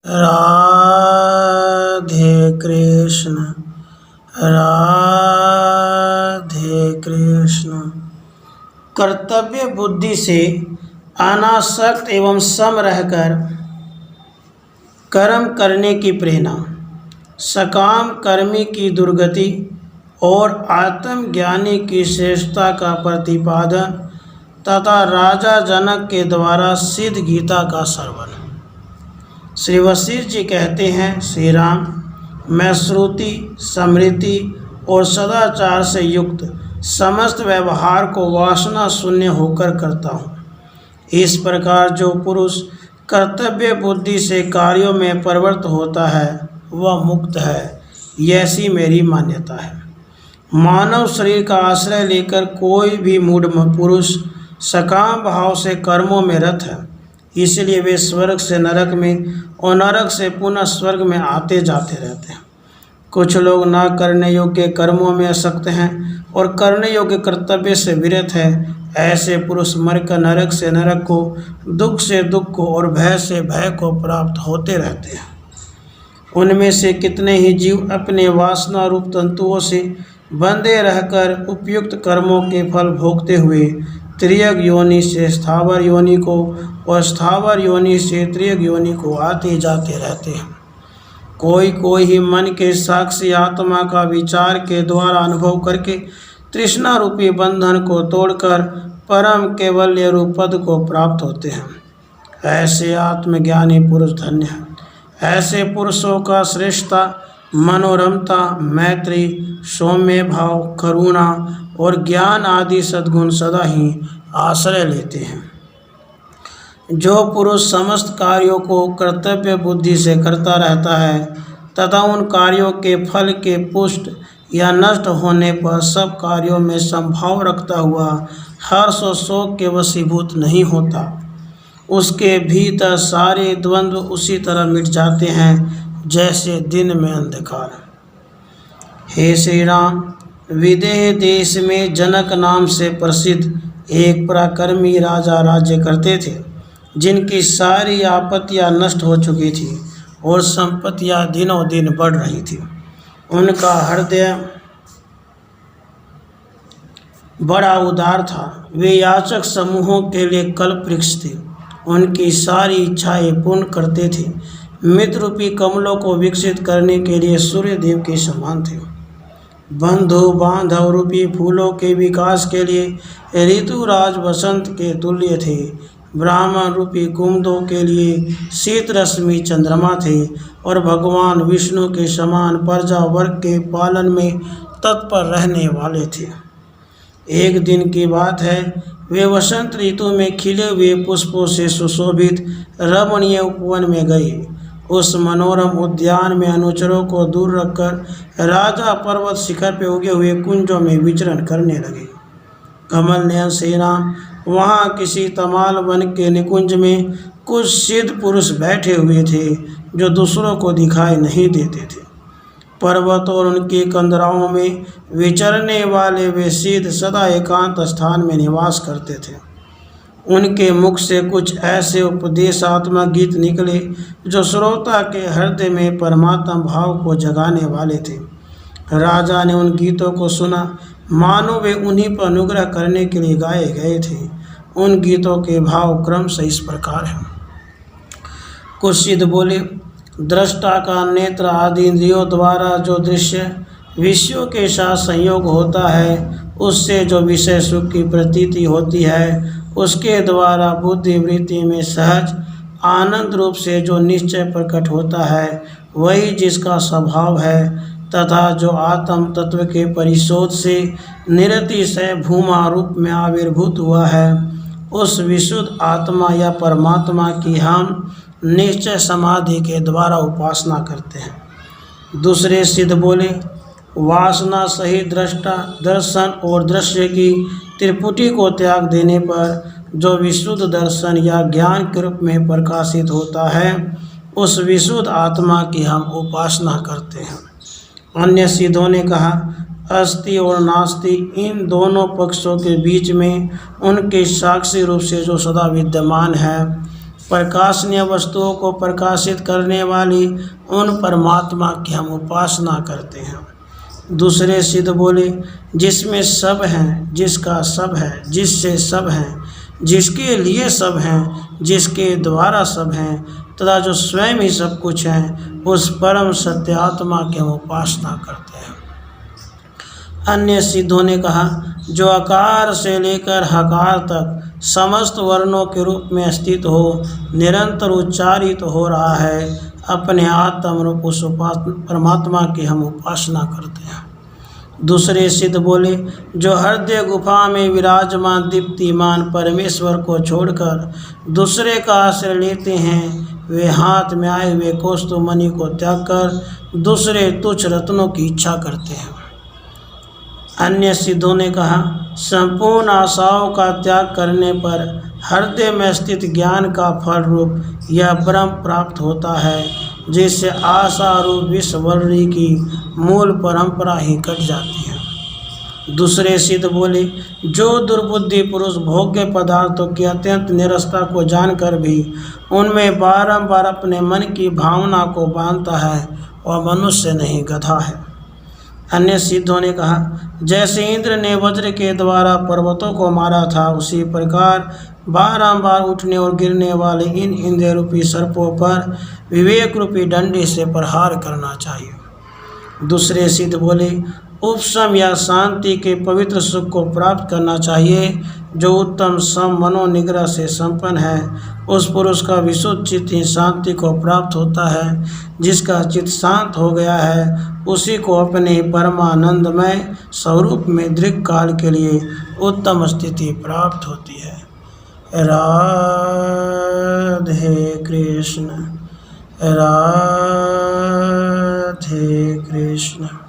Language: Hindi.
राधे कृष्ण राधे कृष्ण। कर्तव्य बुद्धि से अनासक्त एवं सम रहकर कर्म करने की प्रेरणा, सकाम कर्मी की दुर्गति और आत्मज्ञानी की श्रेष्ठता का प्रतिपादन तथा राजा जनक के द्वारा सिद्ध गीता का श्रवण। श्री वशिष्ठ जी कहते हैं, श्री राम, मैं श्रुति, स्मृति और सदाचार से युक्त समस्त व्यवहार को वासना शून्य होकर करता हूँ। इस प्रकार जो पुरुष कर्तव्य बुद्धि से कार्यों में प्रवृत्त होता है वह मुक्त है, ऐसी मेरी मान्यता है। मानव शरीर का आश्रय लेकर कोई भी मूढ़ पुरुष सकाम भाव से कर्मों में रत है, इसलिए वे स्वर्ग से नरक में और नरक से पुनः स्वर्ग में आते जाते रहते हैं। कुछ लोग न करने योग्य कर्मों में आसक्त हैं और करने योग्य कर्तव्य से विरत है। ऐसे पुरुष मरकर नरक से नरक को, दुख से दुख को और भय से भय को प्राप्त होते रहते हैं। उनमें से कितने ही जीव अपने वासना रूप तंतुओं से बंधे रहकर उपयुक्त कर्मों के फल भोगते हुए त्रियग योनि से स्थावर योनि को और स्थावर योनि से त्रियग योनि को आते जाते रहते हैं। कोई ही मन के साक्षी आत्मा का विचार के द्वारा अनुभव करके तृष्णा रूपी बंधन को तोड़कर परम कैवल्य रूप पद को प्राप्त होते हैं। ऐसे आत्मज्ञानी पुरुष धन्य हैं। ऐसे पुरुषों का श्रेष्ठता, मनोरमता, मैत्री, सौम्य भाव, करुणा और ज्ञान आदि सद्गुण सदा ही आश्रय लेते हैं। जो पुरुष समस्त कार्यों को कर्तव्य बुद्धि से करता रहता है तथा उन कार्यों के फल के पुष्ट या नष्ट होने पर सब कार्यों में संभाव रखता हुआ हर्ष और शोक के वशीभूत नहीं होता, उसके भीतर सारे द्वंद्व उसी तरह मिट जाते हैं जैसे दिन में अंधकार। हे श्री राम, विदेह देश में जनक नाम से प्रसिद्ध एक पराक्रमी राजा राज्य करते थे, जिनकी सारी आपत्तियां नष्ट हो चुकी थी और संपत्तियां दिनों दिन बढ़ रही थी। उनका हृदय बड़ा उदार था। वे याचक समूहों के लिए कल्प वृक्ष थे। उनकी सारी इच्छाएं पूर्ण करते थे। मित्र रूपी कमलों को विकसित करने के लिए सूर्य देव के समान थे। बंधु बांधव रूपी फूलों के विकास के लिए ऋतुराज वसंत के तुल्य थे। ब्राह्मण रूपी कुमुदों के लिए शीत रश्मि चंद्रमा थे और भगवान विष्णु के समान प्रजा वर्ग के पालन में तत्पर रहने वाले थे। एक दिन की बात है, वे वसंत ऋतु में खिले हुए पुष्पों से सुशोभित रमणीय उपवन में गए। उस मनोरम उद्यान में अनुचरों को दूर रखकर राजा पर्वत शिखर पर उगे हुए कुंजों में विचरण करने लगे। कमल नयन श्री राम वहाँ किसी तमाल वन के निकुंज में कुछ सिद्ध पुरुष बैठे हुए थे जो दूसरों को दिखाई नहीं देते थे। पर्वत और उनके कंदराओं में विचरने वाले वे सिद्ध सदा एकांत स्थान में निवास करते थे। उनके मुख से कुछ ऐसे उपदेशात्मक गीत निकले जो श्रोता के हृदय में परमात्मा भाव को जगाने वाले थे। राजा ने उन गीतों को सुना, मानो वे उन्हीं पर अनुग्रह करने के लिए गाए गए थे। उन गीतों के भाव क्रम से इस प्रकार हैं। कुछ सिद्ध बोले, दृष्टा का नेत्र आदि इंद्रियों द्वारा जो दृश्य विषयों के साथ संयोग होता है, उससे जो विषय सुख की प्रतीति होती है, उसके द्वारा बुद्धि वृत्ति में सहज आनंद रूप से जो निश्चय प्रकट होता है, वही जिसका स्वभाव है तथा जो आत्म तत्व के परिशोध से निरतिशय भूमा रूप में आविर्भूत हुआ है, उस विशुद्ध आत्मा या परमात्मा की हम निश्चय समाधि के द्वारा उपासना करते हैं। दूसरे सिद्ध बोले, वासना सहित दृष्टा, दर्शन और दृश्य की त्रिपुटी को त्याग देने पर जो विशुद्ध दर्शन या ज्ञान के रूप में प्रकाशित होता है, उस विशुद्ध आत्मा की हम उपासना करते हैं। अन्य सिद्धों ने कहा, अस्ति और नास्ति इन दोनों पक्षों के बीच में उनके साक्षी रूप से जो सदा विद्यमान है, प्रकाशनीय वस्तुओं को प्रकाशित करने वाली उन परमात्मा की हम उपासना करते हैं। दूसरे सिद्ध बोले, जिसमें सब हैं, जिसका सब है, जिससे सब हैं, जिसके लिए सब हैं, जिसके द्वारा सब हैं, तथा जो स्वयं ही सब कुछ हैं, उस परम सत्य आत्मा की हम उपासना करते हैं। अन्य सिद्धों ने कहा, जो आकार से लेकर हकार तक समस्त वर्णों के रूप में स्थित हो, निरंतर उच्चारित हो रहा है, अपने आत्म रूप उस परमात्मा की हम उपासना करते हैं। दूसरे सिद्ध बोले, जो हृदय गुफा में विराजमान दीप्तिमान परमेश्वर को छोड़कर दूसरे का आश्रय लेते हैं, वे हाथ में आए हुए कौस्तुभ मणि को त्याग कर दूसरे तुच्छ रत्नों की इच्छा करते हैं। अन्य सिद्धों ने कहा, संपूर्ण आशाओं का त्याग करने पर हृदय में स्थित ज्ञान का फल रूप यह ब्रह्म प्राप्त होता है, जिससे आशा रूप विश्ववल्ली की मूल परंपरा ही कट जाती है। दूसरे सिद्ध बोले, जो दुर्बुद्धि पुरुष भोग्य पदार्थों की अत्यंत निरस्ता को जानकर भी उनमें बारंबार अपने मन की भावना को बांधता है, वह मनुष्य नहीं गधा है। अन्य सिद्धों ने कहा, जैसे इंद्र ने वज्र के द्वारा पर्वतों को मारा था, उसी प्रकार बारंबार उठने और गिरने वाले इन इंद्रिय रूपी सर्पों पर विवेक रूपी डंडे से प्रहार करना चाहिए। दूसरे सिद्ध बोले, उपशम या शांति के पवित्र सुख को प्राप्त करना चाहिए। जो उत्तम सम मनोनिग्रह से संपन्न है, उस पुरुष का विशुद्ध चित्त ही शांति को प्राप्त होता है। जिसका चित्त शांत हो गया है, उसी को अपने परमानंदमय स्वरूप में दीर्घ काल के लिए उत्तम स्थिति प्राप्त होती है। राधे कृष्ण, राधे कृष्ण।